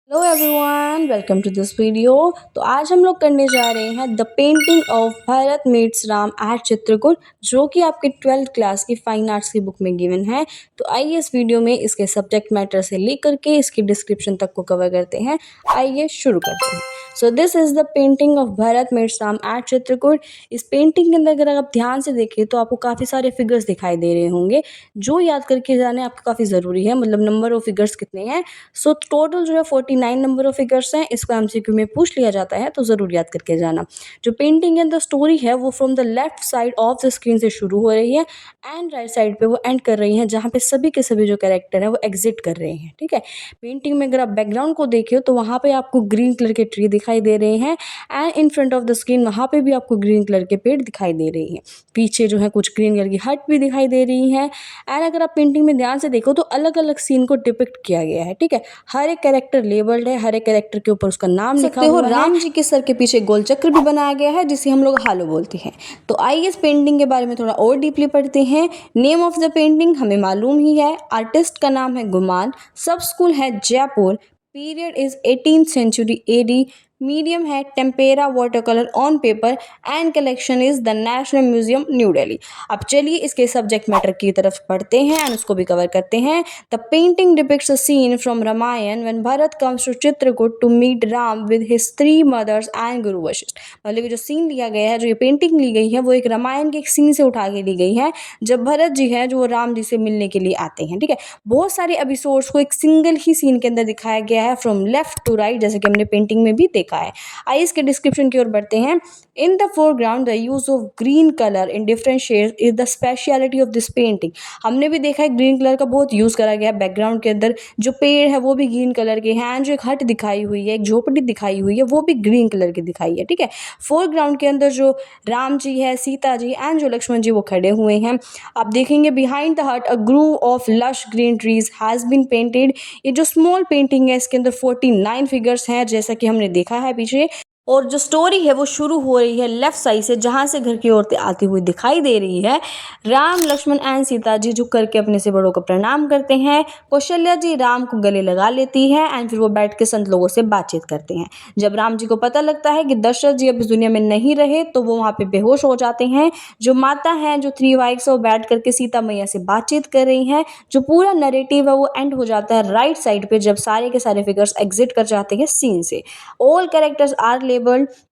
Hello everyone, welcome to this video. तो आज हम लोग करने जा रहे हैं the painting of Bharat meets Ram at Chitrakoot, जो कि आपके 12th क्लास की फाइन आर्ट्स की बुक में गिवन है। तो आइए इस वीडियो में इसके सब्जेक्ट मैटर से लेकर के इसकी डिस्क्रिप्शन तक को कवर करते हैं। आइए शुरू करते हैं। So this is the painting of Bharat meets Ram at Chitrakoot. इस पेंटिंग के अंदर अगर आप ध्यान से देखें तो आपको काफ़ी सारे फिगर्स दिखाई दे रहे होंगे, जो याद करके जाने आपको काफ़ी ज़रूरी है। मतलब नंबर ऑफ फिगर्स कितने हैं। सो टोटल जो है 49 नंबर ऑफ फिगर्स हैं। इसको एमसीक्यू में पूछ लिया जाता है, तो ज़रूर याद करके जाना। जो पेंटिंग है, द स्टोरी है, वो from the left side of the screen से शुरू हो रही है एंड राइट साइड पे वो एंड कर रही है, जहाँ पे सभी के सभी जो कैरेक्टर है वो एग्जिट कर रहे हैं। ठीक है। पेंटिंग में अगर आप बैकग्राउंड को देखिए तो वहाँ पे आपको ग्रीन कलर के ट्री दिखाई दे रहे हैं and in front of the screen वहाँ पे भी आपको ग्रीन कलर के पेड़ दिखाई दे रही हैं। पीछे जो है कुछ ग्रीन कलर की हट भी दिखाई दे रही है। एंड अगर आप पेंटिंग में ध्यान से देखो तो अलग अलग सीन को डिपिक्ट किया गया है। ठीक है। हर एक कैरेक्टर लेबल्ड है, हर एक कैरेक्टर के ऊपर उसका नाम लिखा हुआ है। राम जी के सर के पीछे गोल चक्र भी बनाया गया है, जिसे हम लोग हालो बोलते हैं। तो आइए इस पेंटिंग के बारे में थोड़ा और डीपली पढ़ते हैं। नेम ऑफ द पेंटिंग हमें मालूम ही है, आर्टिस्ट का नाम है गुमान, सब स्कूल है Jaipur, period is 18th century AD, medium है tempera water colour on paper and collection is the National Museum New Delhi. अब चलिए इसके सब्जेक्ट मैटर की तरफ पढ़ते हैं एंड उसको भी कवर करते हैं। The painting depicts a scene from Ramayan when Bharat comes to Chitrakoot to meet Ram with his 3 mothers and guru Vashishtha. मतलब ये जो सीन लिया गया है, जो ये पेंटिंग ली गई है, वो एक रामायण के एक सीन से उठा के ली गई है, जब भरत जी है जो राम जी से मिलने के लिए आते हैं। ठीक है। बहुत सारे एपिसोड्स को एक सिंगल ही सीन के अंदर दिखाया गया है, फ्रॉम लेफ्ट टू राइट, जैसे कि हमने पेंटिंग में भी देखा है। आइए इसके डिस्क्रिप्शन की ओर बढ़ते हैं। In the foreground the use of green colour in different shades is the speciality of this painting. हमने भी देखा है ग्रीन कलर का बहुत यूज करा गया है बैकग्राउंड के अंदर। जो पेड़ है वो भी ग्रीन कलर के हैं, जो एक हट दिखाई हुई है, एक झोपड़ी दिखाई हुई है, वो भी ग्रीन कलर की दिखाई है। ठीक है। फोरग्राउंड के अंदर जो राम जी है, सीता जी एंड जो लक्ष्मण जी वो खड़े हुए हैं। आप देखेंगे behind the hut a grove of lush green trees has been painted. ये जो स्मॉल पेंटिंग है, इसके अंदर 49 फिगर्स हैं, जैसा कि हमने देखा है पीछे। और जो स्टोरी है वो शुरू हो रही है लेफ्ट साइड से, जहाँ से घर की औरतें आती हुई दिखाई दे रही है। राम लक्ष्मण एंड सीता जी झुक करके अपने से बड़ों को प्रणाम करते हैं। कौशल्या जी राम को गले लगा लेती है एंड फिर वो बैठ के संत लोगों से बातचीत करते हैं। जब राम जी को पता लगता है कि दशरथ जी अब इस दुनिया में नहीं रहे, तो वो वहाँ पे बेहोश हो जाते हैं। जो माता है, जो 3 वाइफ्स है, वो बैठ करके सीता मैया से बातचीत कर रही हैं। जो पूरा नरेटिव है वो एंड हो जाता है राइट साइड पे, जब सारे के सारे फिगर्स एग्जिट कर जाते हैं सीन से। All characters are labelled.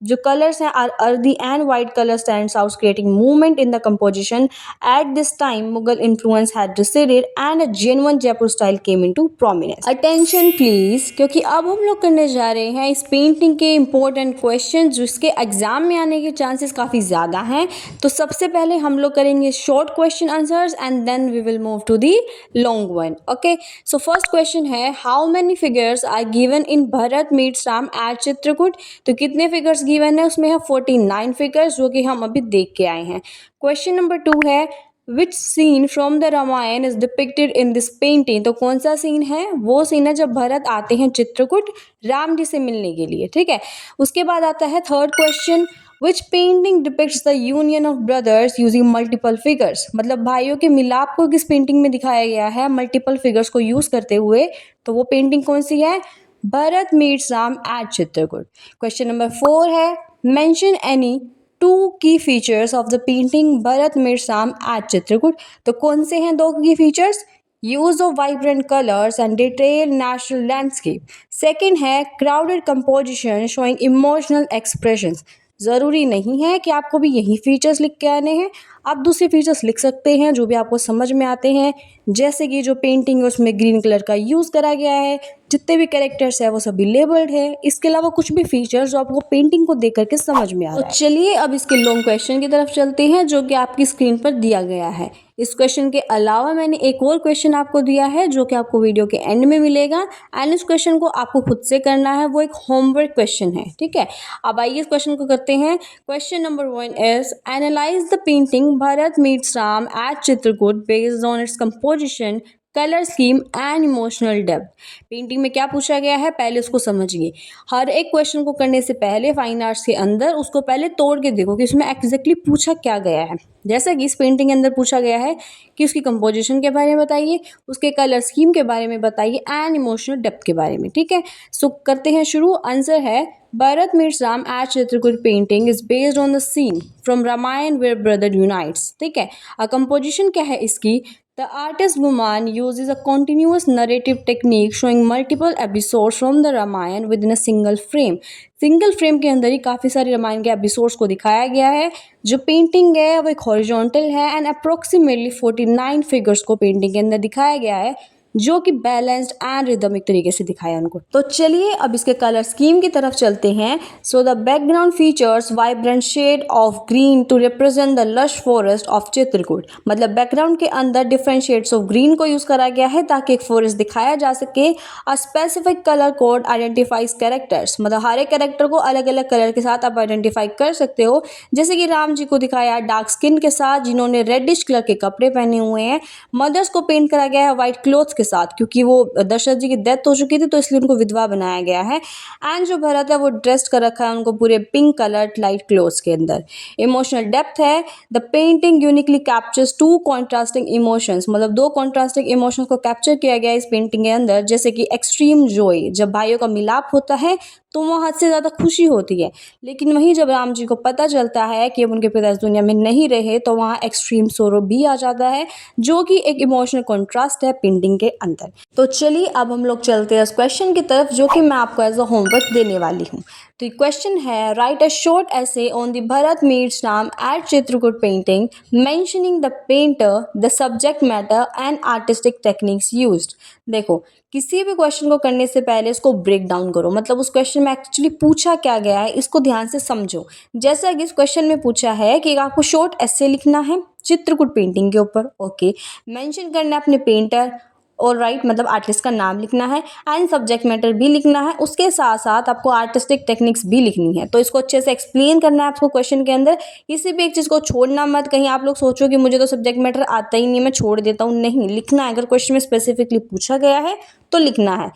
जो कलर्स हैं are earthy and white colour stands out, creating movement in the composition. At this time Mughal influence had receded and a genuine Jaipur style came into prominence. Attention please, क्योंकि अब हम लोग करने जा रहे हैं इस पेंटिंग के इंपॉर्टेंट क्वेश्चन, जिसके एग्जाम में आने के चांसेस काफी ज्यादा हैं। तो सबसे पहले हम लोग करेंगे short question answers and then we will move to the long one. Okay. So first question है, how many figures are given in Bharat meets Ram at Chitrakoot. तो कितने फिगर्स गिवन है, उसमें है 49 फिगर्स, जो कि हम अभी देख के आए हैं। क्वेश्चन नंबर 2 है, which scene from the Ramayana is depicted in this painting. तो कौन सा सीन है, वो सीन है जब भरत आते हैं चित्रकूट राम जी से मिलने के लिए। ठीक है। उसके बाद आता है third question, which painting depicts the union of brothers using multiple figures. मतलब भाइयों के मिलाप को किस पेंटिंग में दिखाया गया है, मल्टीपल फिगर्स को यूज करते हुए। तो वो पेंटिंग कौन सी है, Bharat meets Ram at Chitrakoot. Question number 4 है, mention any 2 key features of the painting Bharat meets Ram at Chitrakoot. तो कौन से हैं 2 key features, use of vibrant colours and detail natural landscape. Second है, crowded composition showing emotional expressions. ज़रूरी नहीं है कि आपको भी यही फीचर्स लिख के आने हैं, आप दूसरे फीचर्स लिख सकते हैं जो भी आपको समझ में आते हैं। जैसे कि जो पेंटिंग है उसमें ग्रीन कलर का यूज़ करा गया है, जितने भी कैरेक्टर्स है वो सभी लेबल्ड है। इसके अलावा कुछ भी फीचर्स जो आपको पेंटिंग को देख करके समझ में आ रहा है। तो चलिए अब इसके लॉन्ग क्वेश्चन की तरफ चलते हैं, जो कि आपकी स्क्रीन पर दिया गया है। इस क्वेश्चन के अलावा मैंने एक और क्वेश्चन आपको दिया है, जो कि आपको वीडियो के एंड में मिलेगा एंड इस क्वेश्चन को आपको खुद से करना है, वो एक होमवर्क क्वेश्चन है। ठीक है। अब आइए इस क्वेश्चन को करते हैं। Question number 1 is, analyse the painting Bharat meets Ram at Chitrakoot based on its composition, colour scheme and emotional depth. Painting में क्या पूछा गया है पहले उसको समझिए। हर एक क्वेश्चन को करने से पहले फाइन आर्ट्स के अंदर उसको पहले तोड़ के देखो कि उसमें एग्जैक्टली पूछा क्या गया है। जैसा कि इस पेंटिंग के अंदर पूछा गया है कि उसकी कंपोजिशन के बारे में बताइए, उसके कलर स्कीम के बारे में बताइए एंड इमोशनल डेप्थ के बारे में। ठीक है, सो करते हैं शुरू। आंसर है Bharat meets Ram at Chitrakoot painting is based on the scene from Ramayana where brother unites। ठीक है, कंपोजिशन क्या है इसकी? The artist Guman uses a continuous narrative technique showing multiple episodes from the Ramayana within a single frame। Single frame के अंदर ही काफ़ी सारे रामायण के एपिसोड्स को दिखाया गया है। जो पेंटिंग है वो एक हॉरिजॉन्टल है एंड अप्रोक्सीमेटली 49 फिगर्स को पेंटिंग के अंदर दिखाया गया है, जो कि बैलेंस्ड एंड रिदमिक तरीके से दिखाया उनको। तो चलिए अब इसके कलर स्कीम की तरफ चलते हैं। So the background features vibrant shade of green to represent the lush forest of Chitrakoot. मतलब बैकग्राउंड के अंदर डिफरेंट शेड्स ऑफ ग्रीन को यूज करा गया है ताकि एक फॉरेस्ट दिखाया जा सके। A specific colour code identifies characters. मतलब हर एक कैरेक्टर को अलग अलग कलर के साथ आप आइडेंटिफाई कर सकते हो। जैसे कि राम जी को दिखाया डार्क स्किन के साथ जिन्होंने रेडिश कलर के कपड़े पहने हुए हैं। मदर्स को पेंट करा गया है व्हाइट क्लोथ्स के साथ क्योंकि वो दशरथ जी की डेथ हो चुकी थी तो इसलिए उनको विधवा बनाया गया है। एंड जो भरत है वो ड्रेस्ड कर रखा है उनको पूरे पिंक कलर्ड लाइट क्लोथ्स के अंदर। इमोशनल डेप्थ है the painting uniquely captures to contrasting emotions. मतलब दो कॉन्ट्रास्टिंग इमोशंस को कैप्चर किया गया है इस पेंटिंग के अंदर। जैसे कि एक्सट्रीम जॉय, जब भाइयों का मिलाप होता है तो वहाँ हद से ज़्यादा खुशी होती है, लेकिन वहीं जब राम जी को पता चलता है कि अब उनके पिता इस दुनिया में नहीं रहे तो वहाँ एक्सट्रीम सोरो भी आ जाता है, जो कि एक इमोशनल कॉन्ट्रास्ट है पेंटिंग के अंदर। तो चलिए अब हम लोग चलते हैं उस क्वेश्चन की तरफ जो कि मैं आपको एज अ होमवर्क देने वाली हूँ। तो ये क्वेश्चन है write a short essay on the Bharat meets Ram at Chitrakoot painting mentioning the painter, the subject matter and artistic techniques used. देखो किसी भी क्वेश्चन को करने से पहले इसको ब्रेक डाउन करो। मतलब उस क्वेश्चन में एक्चुअली पूछा क्या गया है इसको ध्यान से समझो। जैसा कि इस क्वेश्चन में पूछा है कि आपको शॉर्ट ऐसे लिखना है चित्रकूट पेंटिंग के ऊपर। ओके, मेंशन करना है अपने पेंटर और राइट मतलब आर्टिस्ट का नाम लिखना है एंड सब्जेक्ट मैटर भी लिखना है। उसके साथ साथ आपको आर्टिस्टिक टेक्निक्स भी लिखनी है। तो इसको अच्छे से एक्सप्लेन करना है आपको क्वेश्चन के अंदर। किसी भी एक चीज़ को छोड़ना मत। कहीं आप लोग सोचो कि मुझे तो सब्जेक्ट मैटर आता ही नहीं, मैं छोड़ देता हूँ। नहीं, लिखना है। अगर क्वेश्चन में स्पेसिफिकली पूछा गया है तो लिखना है।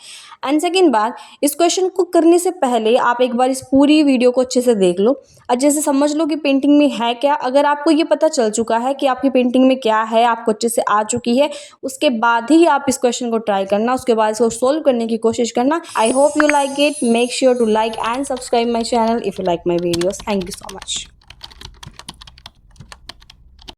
एंड सेकेंड बात, इस क्वेश्चन को करने से पहले आप एक बार इस पूरी वीडियो को अच्छे से देख लो, अच्छे से समझ लो कि पेंटिंग में है क्या। अगर आपको ये पता चल चुका है कि आपकी पेंटिंग में क्या है, आपको अच्छे से आ चुकी है, उसके बाद ही आप इस क्वेश्चन को ट्राई करना, उसके बाद इसको सोल्व करने की कोशिश करना। I hope you like it. Make sure to like and subscribe my channel if you like my videos. Thank you so much.